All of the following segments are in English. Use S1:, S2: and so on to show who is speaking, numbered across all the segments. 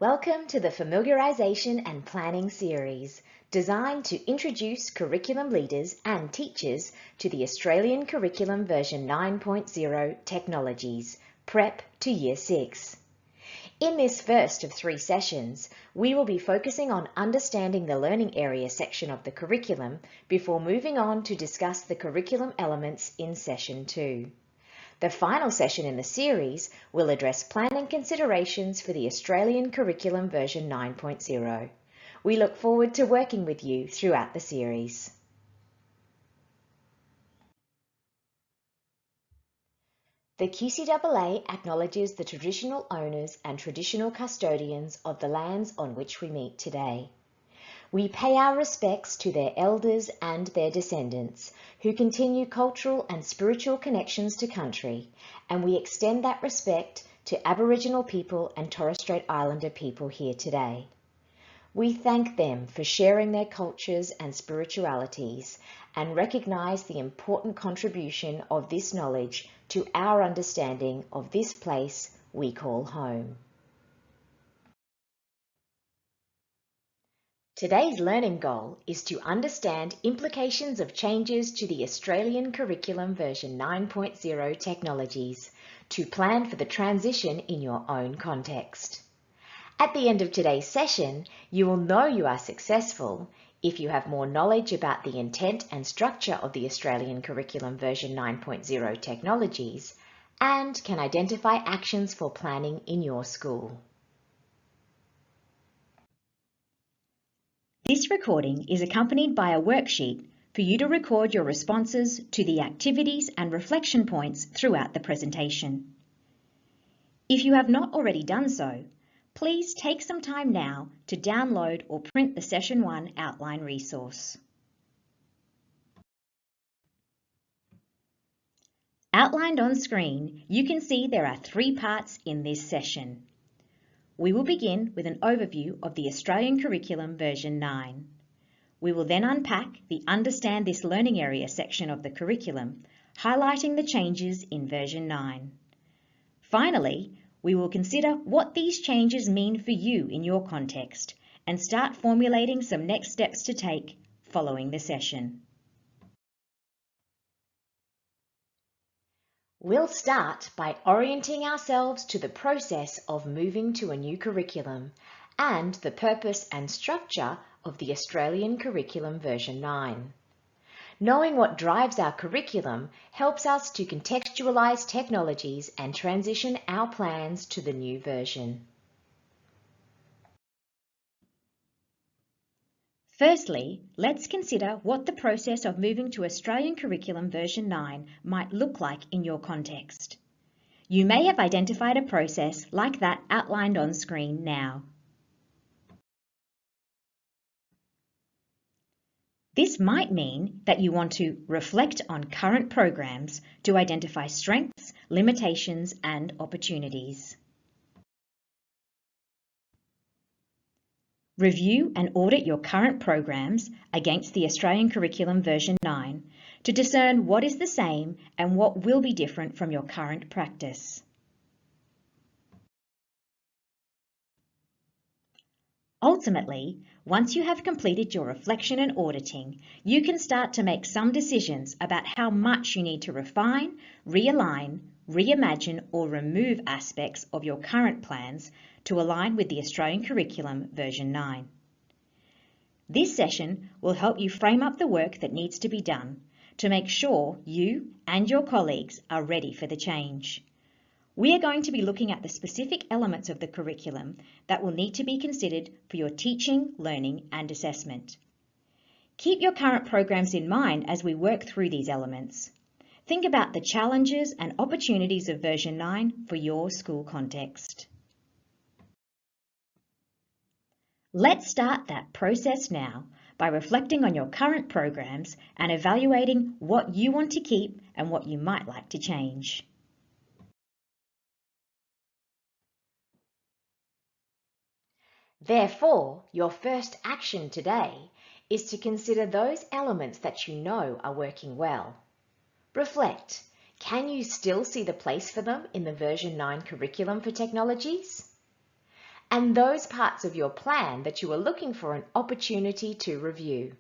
S1: Welcome to the Familiarisation and Planning series, designed to introduce curriculum leaders and teachers to the Australian Curriculum version 9.0 technologies, Prep to Year 6. In this first of 3 sessions, we will be focusing on understanding the learning area section of the curriculum before moving on to discuss the curriculum elements in session 2. The final session in the series will address planning considerations for the Australian Curriculum version 9.0. We look forward to working with you throughout the series. The QCAA acknowledges the traditional owners and traditional custodians of the lands on which we meet today. We pay our respects to their elders and their descendants, who continue cultural and spiritual connections to country, and we extend that respect to Aboriginal people and Torres Strait Islander people here today. We thank them for sharing their cultures and spiritualities and recognise the important contribution of this knowledge to our understanding of this place we call home. Today's learning goal is to understand implications of changes to the Australian Curriculum version 9.0 technologies to plan for the transition in your own context. At the end of today's session, you will know you are successful if you have more knowledge about the intent and structure of the Australian Curriculum version 9.0 technologies and can identify actions for planning in your school. This recording is accompanied by a worksheet for you to record your responses to the activities and reflection points throughout the presentation. If you have not already done so, please take some time now to download or print the Session 1 outline resource. Outlined on screen, you can see there are 3 parts in this session. We will begin with an overview of the Australian Curriculum version 9. We will then unpack the Understand This Learning Area section of the curriculum, highlighting the changes in version 9. Finally, we will consider what these changes mean for you in your context and start formulating some next steps to take following the session. We'll start by orienting ourselves to the process of moving to a new curriculum and the purpose and structure of the Australian Curriculum version 9. Knowing what drives our curriculum helps us to contextualise technologies and transition our plans to the new version. Firstly, let's consider what the process of moving to Australian Curriculum version 9 might look like in your context. You may have identified a process like that outlined on screen now. This might mean that you want to reflect on current programs to identify strengths, limitations, and opportunities. Review and audit your current programs against the Australian Curriculum version 9 to discern what is the same and what will be different from your current practice. Ultimately, once you have completed your reflection and auditing, you can start to make some decisions about how much you need to refine, realign, reimagine or remove aspects of your current plans to align with the Australian Curriculum version 9. This session will help you frame up the work that needs to be done to make sure you and your colleagues are ready for the change. We are going to be looking at the specific elements of the curriculum that will need to be considered for your teaching, learning and assessment. Keep your current programs in mind as we work through these elements. Think about the challenges and opportunities of version 9 for your school context. Let's start that process now by reflecting on your current programs and evaluating what you want to keep and what you might like to change. Therefore, your first action today is to consider those elements that you know are working well. Reflect. Can you still see the place for them in the version 9 curriculum for technologies?
S2: and those parts of your plan that you are looking for an opportunity to review.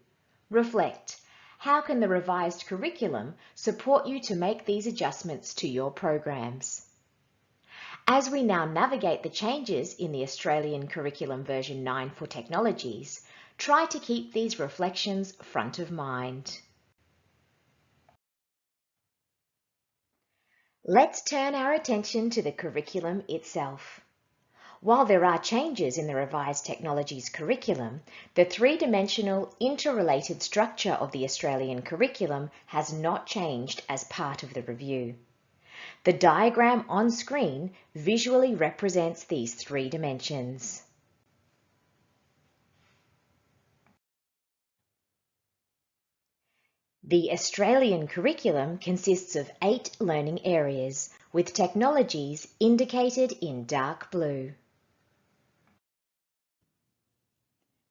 S2: Reflect. How can the revised curriculum support you to make these adjustments to your programs? As we now navigate the changes in the Australian Curriculum version 9 for technologies, try to keep these reflections front of mind. Let's turn our attention to the curriculum itself. While there are changes in the revised technologies curriculum, the three-dimensional interrelated structure of the Australian curriculum has not changed as part of the review. The diagram on screen visually represents these three dimensions. The Australian curriculum consists of 8 learning areas, with technologies indicated in dark blue.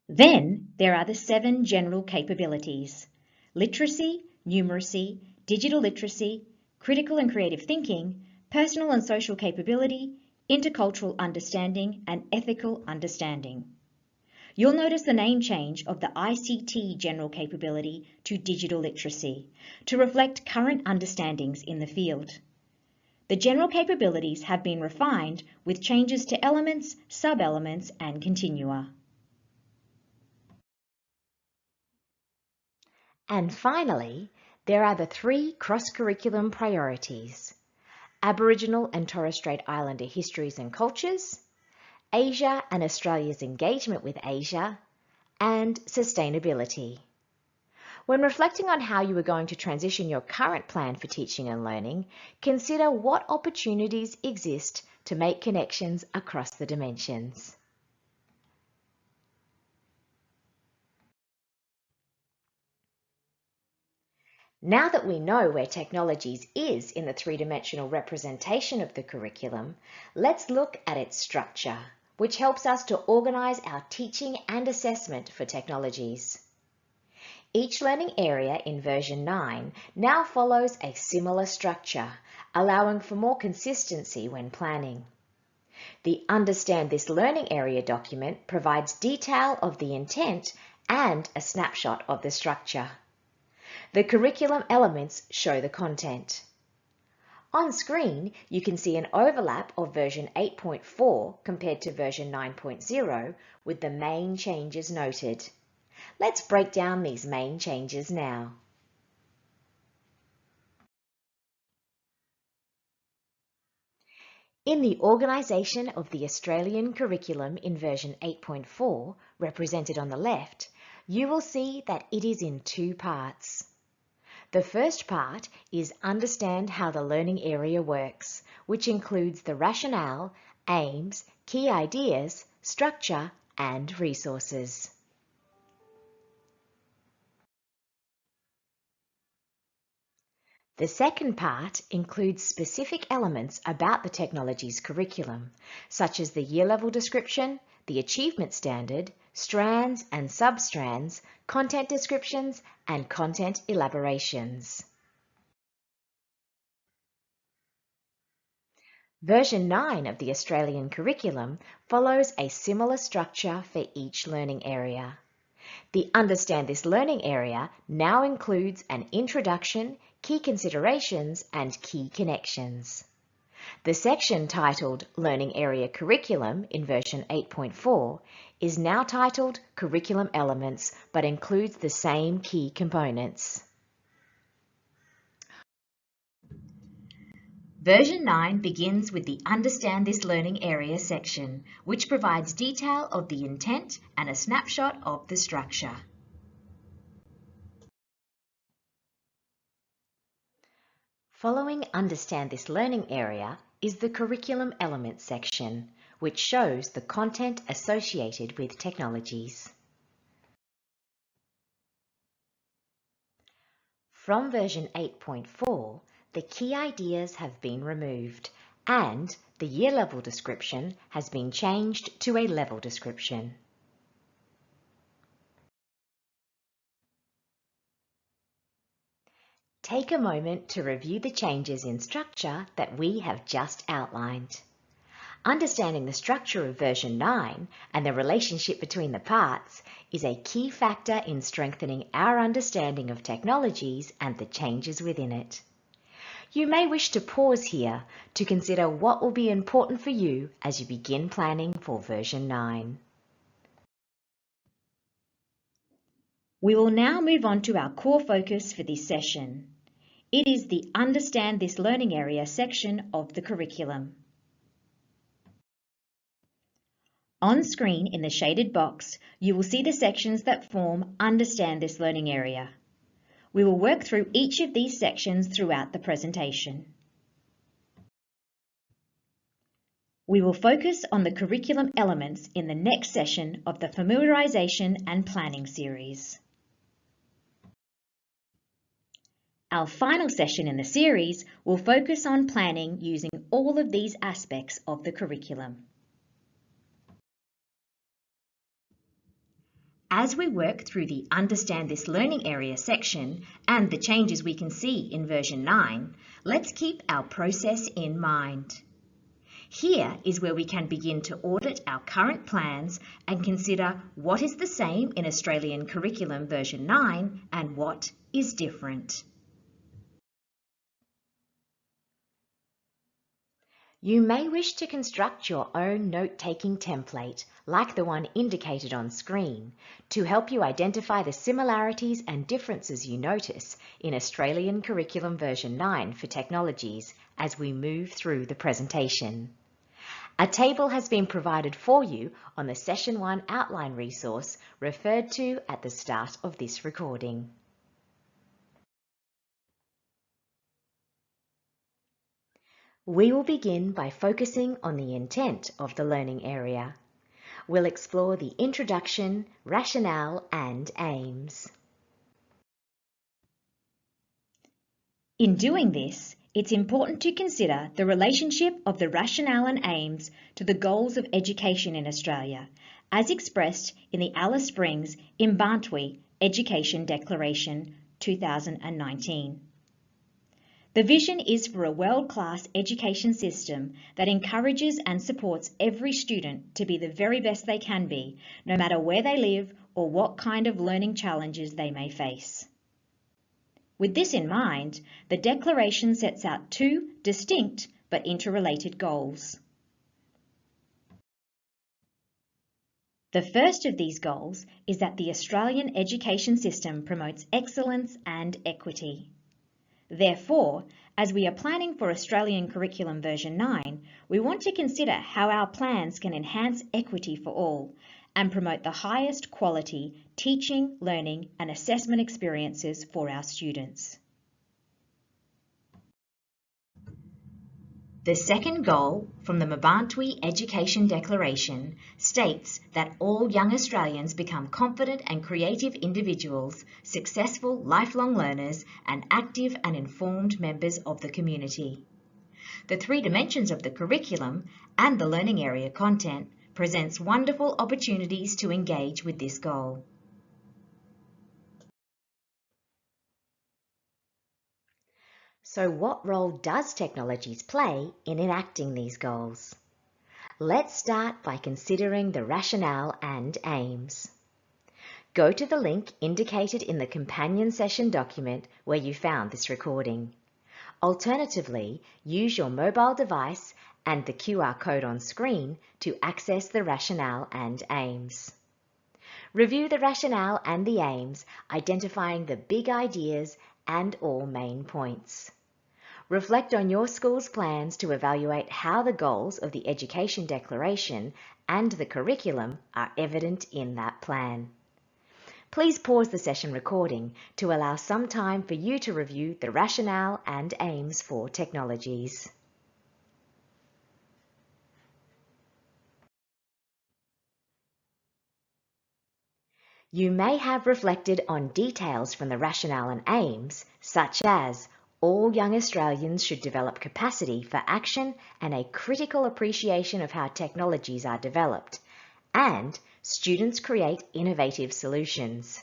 S1: Then there are the 7 general capabilities: literacy, numeracy, digital literacy, critical and creative thinking, personal and social capability, intercultural understanding, and ethical understanding. You'll notice the name change of the ICT general capability to digital literacy to reflect current understandings in the field. The general capabilities have been refined with changes to elements, sub-elements, and continua.
S2: And finally, there are the 3 cross-curriculum priorities: Aboriginal and Torres Strait Islander histories and cultures, Asia and Australia's engagement with Asia, and sustainability. When reflecting on how you are going to transition your current plan for teaching and learning, consider what opportunities exist to make connections across the dimensions. Now that we know where technologies is in the three-dimensional representation of the curriculum, let's look at its structure, which helps us to organise our teaching and assessment for technologies. Each learning area in version 9 now follows a similar structure, allowing for more consistency when planning. The Understand This Learning Area document provides detail of the intent and a snapshot of the structure. The curriculum elements show the content. On screen, you can see an overlap of version 8.4 compared to version 9.0 with the main changes noted. Let's break down these main changes now. In the organisation of the Australian curriculum in version 8.4, represented on the left, you will see that it is in 2 parts. The first part is Understand How the Learning Area Works, which includes the rationale, aims, key ideas, structure, and resources. The second part includes specific elements about the technology's curriculum, such as the year level description, the achievement standard, strands and sub-strands, content descriptions, and content elaborations. Version 9 of the Australian curriculum follows a similar structure for each learning area. The Understand This Learning Area now includes an introduction, key considerations, and key connections. The section titled Learning Area Curriculum in version 8.4 is now titled Curriculum Elements, but includes the same key components.
S1: Version 9 begins with the Understand This Learning Area section, which provides detail of the intent and a snapshot of the structure.
S2: Following Understand This Learning Area is the Curriculum Elements section, which shows the content associated with technologies. From version 8.4, the key ideas have been removed and the year level description has been changed to a level description. Take a moment to review the changes in structure that we have just outlined. Understanding the structure of version 9 and the relationship between the parts is a key factor in strengthening our understanding of technologies and the changes within it. You may wish to pause here to consider what will be important for you as you begin planning for version 9.
S1: We will now move on to our core focus for this session. It is the Understand this Learning Area section of the curriculum. On screen in the shaded box, you will see the sections that form Understand this Learning Area. We will work through each of these sections throughout the presentation. We will focus on the curriculum elements in the next session of the Familiarisation and Planning series. Our final session in the series will focus on planning using all of these aspects of the curriculum. As we work through the Understand this Learning Area section and the changes we can see in version 9, let's keep our process in mind. Here is where we can begin to audit our current plans and consider what is the same in Australian Curriculum version 9 and what is different.
S2: You may wish to construct your own note-taking template, like the one indicated on screen, to help you identify the similarities and differences you notice in Australian Curriculum version 9 for technologies as we move through the presentation. A table has been provided for you on the Session 1 outline resource referred to at the start of this recording. We will begin by focusing on the intent of the learning area. We'll explore the introduction, rationale, and aims.
S1: In doing this, it's important to consider the relationship of the rationale and aims to the goals of education in Australia, as expressed in the Alice Springs Mbarntwe Education Declaration 2019. The vision is for a world-class education system that encourages and supports every student to be the very best they can be, no matter where they live or what kind of learning challenges they may face. With this in mind, the Declaration sets out two distinct but interrelated goals. The first of these goals is that the Australian education system promotes excellence and equity. Therefore, as we are planning for Australian Curriculum version 9, we want to consider how our plans can enhance equity for all and promote the highest quality teaching, learning and assessment experiences for our students. The second goal from the Mbarntwe Education Declaration states that all young Australians become confident and creative individuals, successful lifelong learners, and active and informed members of the community. The three dimensions of the curriculum and the learning area content presents wonderful opportunities to engage with this goal.
S2: So what role does technologies play in enacting these goals? Let's start by considering the rationale and aims. Go to the link indicated in the companion session document where you found this recording. Alternatively, use your mobile device and the QR code on screen to access the rationale and aims. Review the rationale and the aims, identifying the big ideas and all main points. Reflect on your school's plans to evaluate how the goals of the Education Declaration and the curriculum are evident in that plan. Please pause the session recording to allow some time for you to review the rationale and aims for technologies. You may have reflected on details from the rationale and aims, such as all young Australians should develop capacity for action and a critical appreciation of how technologies are developed, and students create innovative solutions.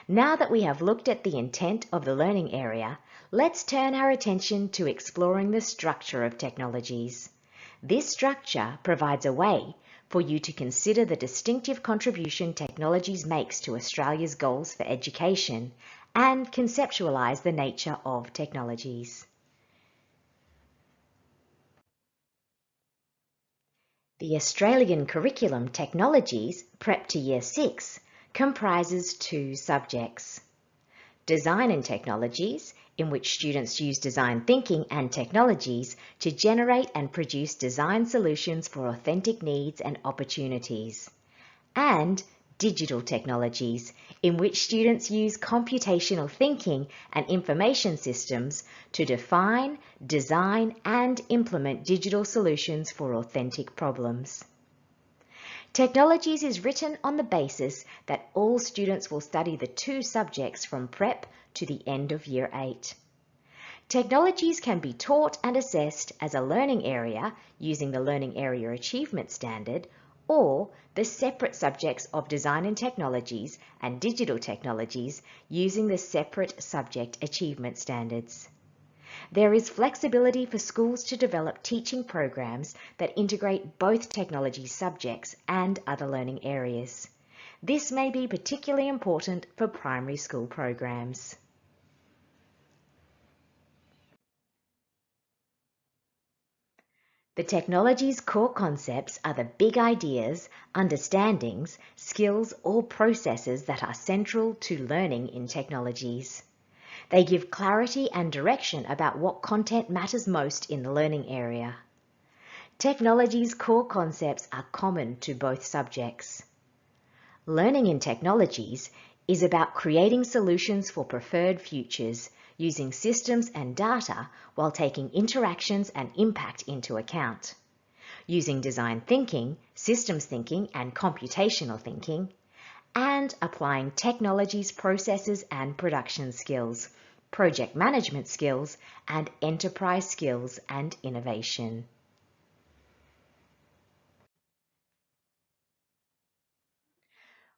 S2: Now that we have looked at the intent of the learning area, let's turn our attention to exploring the structure of technologies. This structure provides a way for you to consider the distinctive contribution technologies makes to Australia's goals for education and conceptualise the nature of technologies. The Australian curriculum Technologies Prep to Year 6 comprises 2 subjects. Design and Technologies, in which students use design thinking and technologies to generate and produce design solutions for authentic needs and opportunities. And Digital Technologies, in which students use computational thinking and information systems to define, design, and implement digital solutions for authentic problems. Technologies is written on the basis that all students will study the 2 subjects from prep to the end of Year 8. Technologies can be taught and assessed as a learning area using the Learning Area Achievement Standard, or the separate subjects of Design and Technologies and Digital Technologies using the separate subject achievement standards. There is flexibility for schools to develop teaching programs that integrate both technology subjects and other learning areas. This may be particularly important for primary school programs. The technology's core concepts are the big ideas, understandings, skills, or processes that are central to learning in technologies. They give clarity and direction about what content matters most in the learning area. Technology's core concepts are common to both subjects. Learning in technologies is about creating solutions for preferred futures, using systems and data while taking interactions and impact into account. Using design thinking, systems thinking, and computational thinking, and applying technology's processes and production skills, project management skills, and enterprise skills and innovation.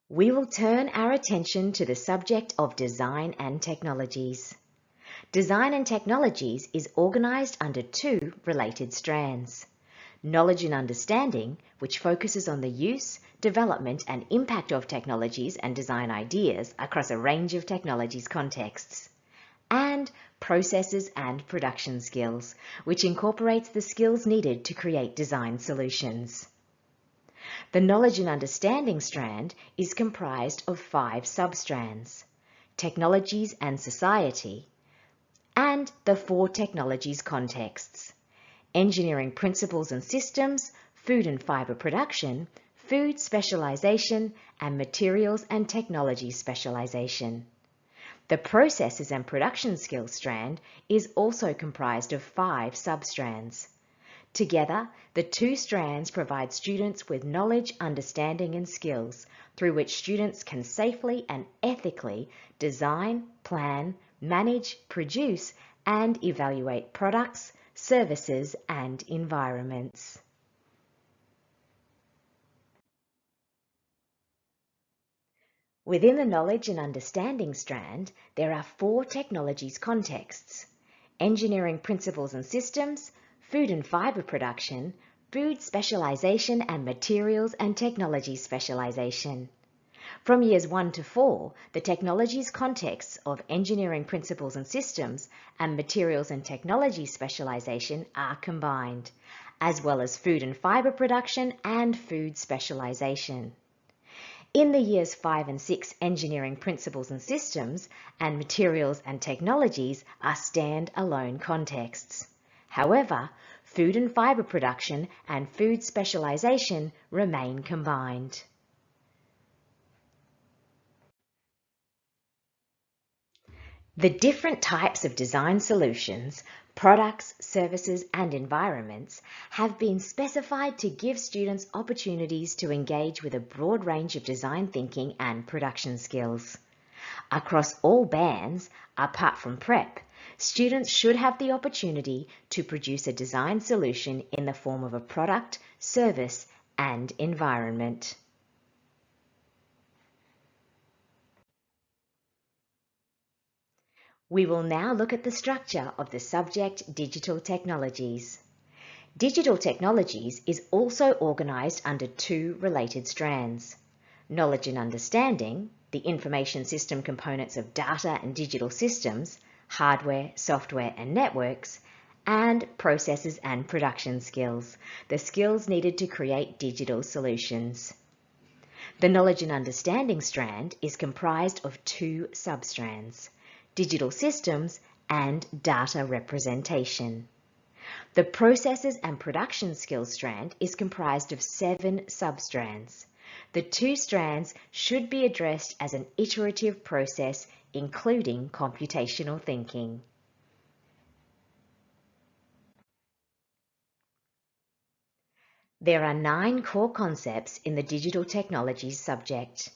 S2: We will turn our attention to the subject of design and technologies. Design and technologies is organised under 2 related strands. Knowledge and understanding, which focuses on the use, development and impact of technologies and design ideas across a range of technologies contexts. And processes and production skills, which incorporates the skills needed to create design solutions. The knowledge and understanding strand is comprised of 5 substrands: technologies and society, and the 4 technologies contexts: engineering principles and systems, food and fibre production, food specialisation, and materials and technology specialisation. The processes and production skills strand is also comprised of 5 substrands. Together, the 2 strands provide students with knowledge, understanding and skills through which students can safely and ethically design, plan, manage, produce and evaluate products, services and environments. Within the knowledge and understanding strand, there are 4 technologies contexts: engineering principles and systems, food and fibre production, food specialisation and materials and technology specialisation. From years 1 to 4, the technologies contexts of engineering principles and systems and materials and technology specialisation are combined, as well as food and fibre production and food specialisation. In the years 5 and 6, engineering principles and systems and materials and technologies are stand-alone contexts. However, food and fibre production and food specialisation remain combined. The different types of design solutions, products, services and environments have been specified to give students opportunities to engage with a broad range of design thinking and production skills. Across all bands, apart from prep, students should have the opportunity to produce a design solution in the form of a product, service and environment. We will now look at the structure of the subject Digital Technologies. Digital technologies is also organised under two related strands: knowledge and understanding, the information system components of data and digital systems, hardware, software and networks, and processes and production skills, the skills needed to create digital solutions. The knowledge and understanding strand is comprised of two substrands: digital systems and data representation. The processes and production skills strand is comprised of 7 substrands. The two strands should be addressed as an iterative process, including computational thinking. There are 9 core concepts in the digital technologies subject.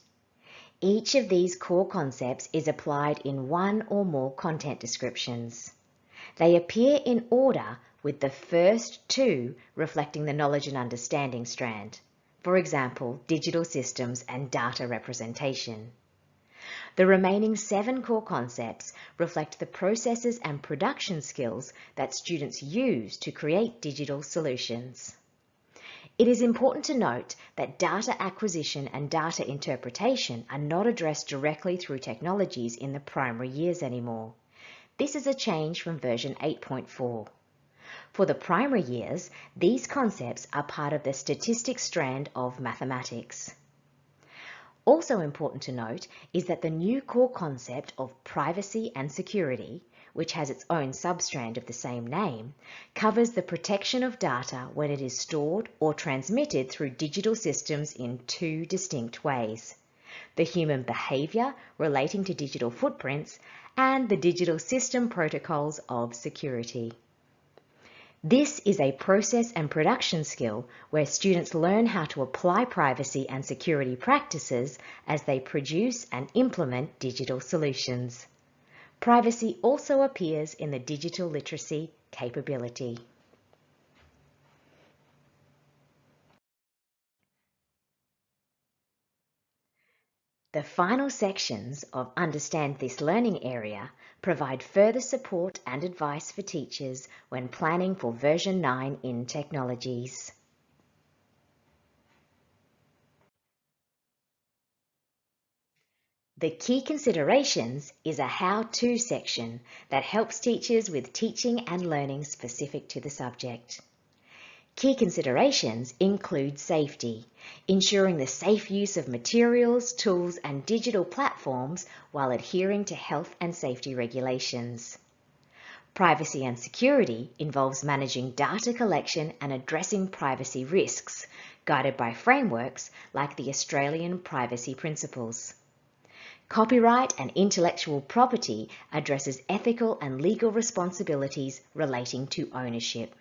S2: Each of these core concepts is applied in one or more content descriptions. They appear in order, with the first 2 reflecting the knowledge and understanding strand. For example, digital systems and data representation. The remaining 7 core concepts reflect the processes and production skills that students use to create digital solutions. It is important to note that data acquisition and data interpretation are not addressed directly through technologies in the primary years anymore. This is a change from version 8.4. For the primary years, these concepts are part of the statistics strand of mathematics. Also important to note is that the new core concept of privacy and security, which has its own substrand of the same name, covers the protection of data when it is stored or transmitted through digital systems in 2 distinct ways: the human behaviour relating to digital footprints and the digital system protocols of security. This is a process and production skill where students learn how to apply privacy and security practices as they produce and implement digital solutions. Privacy also appears in the digital literacy capability. The final sections of Understand This Learning area provide further support and advice for teachers when planning for version 9 in technologies. The Key Considerations is a how-to section that helps teachers with teaching and learning specific to the subject. Key considerations include safety, ensuring the safe use of materials, tools and digital platforms while adhering to health and safety regulations. Privacy and security involves managing data collection and addressing privacy risks, guided by frameworks like the Australian Privacy Principles. Copyright and intellectual property addresses ethical and legal responsibilities relating to ownership.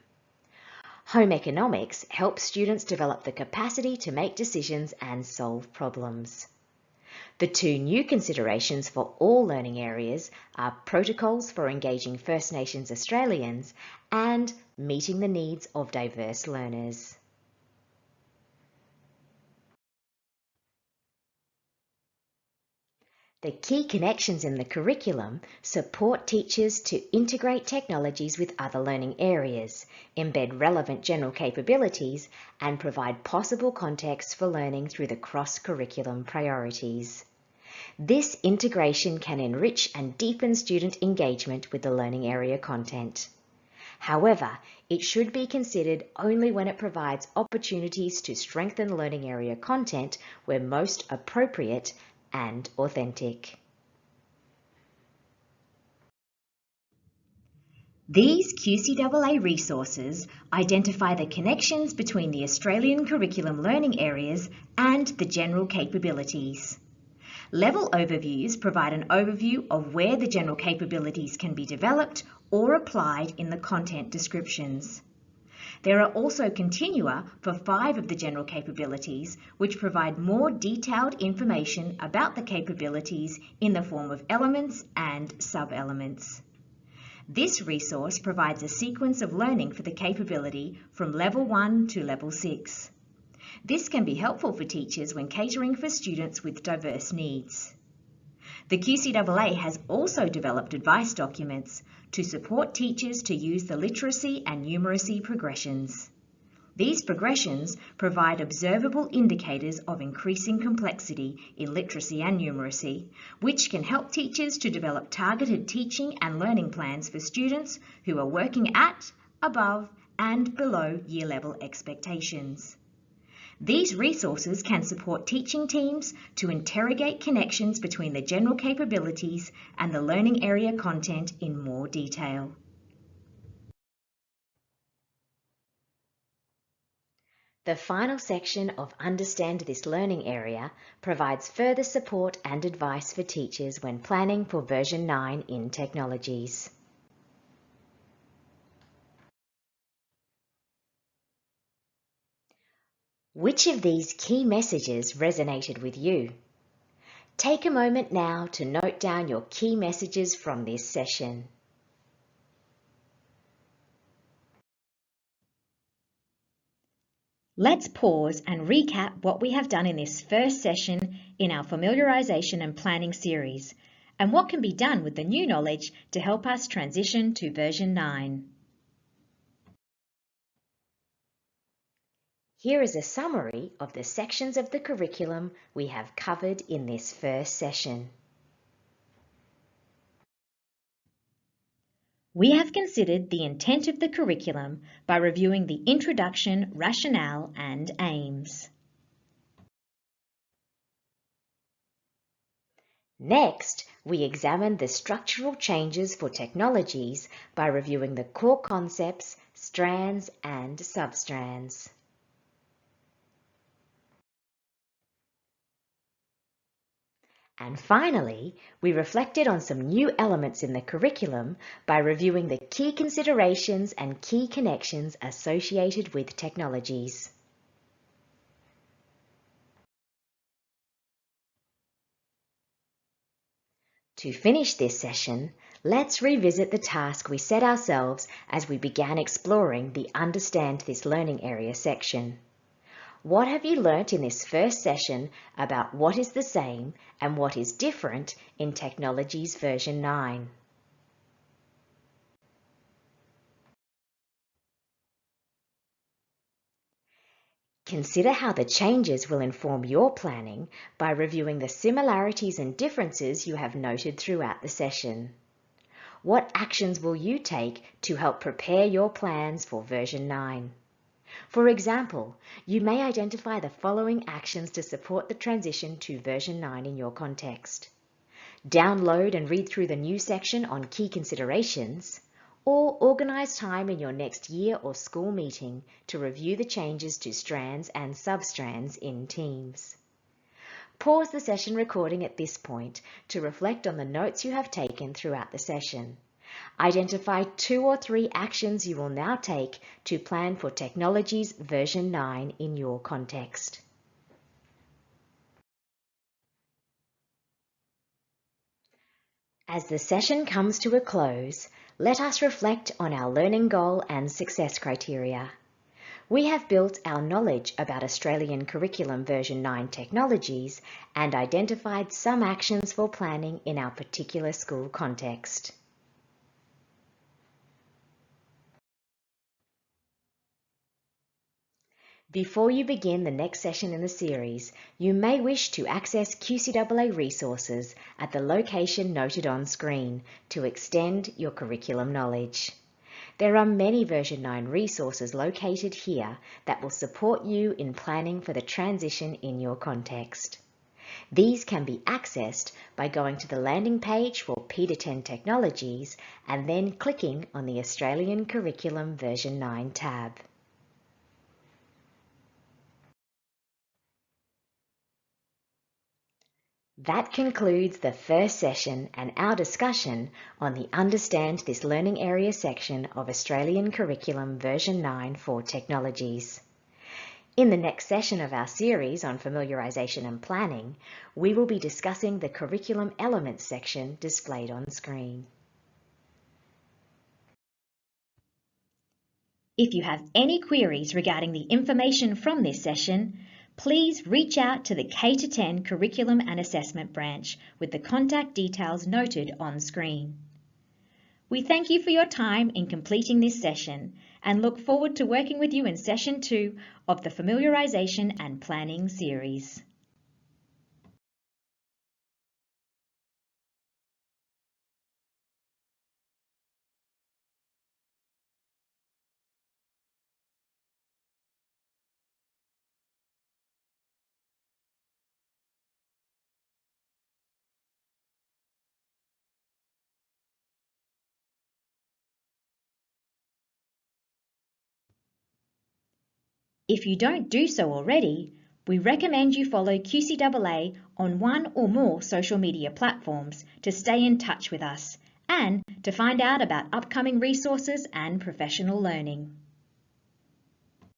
S2: Home economics helps students develop the capacity to make decisions and solve problems. The 2 new considerations for all learning areas are protocols for engaging First Nations Australians and meeting the needs of diverse learners. The key connections in the curriculum support teachers to integrate technologies with other learning areas, embed relevant general capabilities, and provide possible context for learning through the cross-curriculum priorities. This integration can enrich and deepen student engagement with the learning area content. However, it should be considered only when it provides opportunities to strengthen learning area content where most appropriate and authentic.
S1: These QCAA resources identify the connections between the Australian curriculum learning areas and the general capabilities. Level overviews provide an overview of where the general capabilities can be developed or applied in the content descriptions. There are also continua for 5 of the general capabilities, which provide more detailed information about the capabilities in the form of elements and sub-elements. This resource provides a sequence of learning for the capability from Level 1 to Level 6. This can be helpful for teachers when catering for students with diverse needs. The QCAA has also developed advice documents to support teachers to use the literacy and numeracy progressions. These progressions provide observable indicators of increasing complexity in literacy and numeracy, which can help teachers to develop targeted teaching and learning plans for students who are working at, above, and below year level expectations. These resources can support teaching teams to interrogate connections between the general capabilities and the learning area content in more detail.
S2: The final section of Understand This Learning Area provides further support and advice for teachers when planning for version 9 in technologies. Which of these key messages resonated with you? Take a moment now to note down your key messages from this session.
S1: Let's pause and recap what we have done in this first session in our familiarisation and planning series, and what can be done with the new knowledge to help us transition to version 9.
S2: Here is a summary of the sections of the curriculum we have covered in this first session.
S1: We have considered the intent of the curriculum by reviewing the introduction, rationale, and aims.
S2: Next, we examined the structural changes for technologies by reviewing the core concepts, strands, and substrands. And finally, we reflected on some new elements in the curriculum by reviewing the key considerations and key connections associated with technologies. To finish this session, let's revisit the task we set ourselves as we began exploring the Understand This Learning Area section. What have you learnt in this first session about what is the same and what is different in Technologies version 9? Consider how the changes will inform your planning by reviewing the similarities and differences you have noted throughout the session. What actions will you take to help prepare your plans for version 9? For example, you may identify the following actions to support the transition to version 9 in your context. Download and read through the new section on key considerations, or organise time in your next year or school meeting to review the changes to strands and substrands in teams. Pause the session recording at this point to reflect on the notes you have taken throughout the session. Identify 2 or 3 actions you will now take to plan for Technologies version 9 in your context. As the session comes to a close, let us reflect on our learning goal and success criteria. We have built our knowledge about Australian Curriculum version 9 technologies and identified some actions for planning in our particular school context. Before you begin the next session in the series, you may wish to access QCAA resources at the location noted on screen to extend your curriculum knowledge. There are many version 9 resources located here that will support you in planning for the transition in your context. These can be accessed by going to the landing page for P10 Technologies and then clicking on the Australian Curriculum version 9 tab. That concludes the first session and our discussion on the Understand This Learning Area section of Australian Curriculum version 9 for Technologies. In the next session of our series on familiarisation and planning, we will be discussing the Curriculum Elements section displayed on screen.
S1: If you have any queries regarding the information from this session, please reach out to the K-10 Curriculum and Assessment branch with the contact details noted on screen. We thank you for your time in completing this session and look forward to working with you in Session 2 of the Familiarisation and Planning series. If you don't do so already, we recommend you follow QCAA on one or more social media platforms to stay in touch with us and to find out about upcoming resources and professional learning.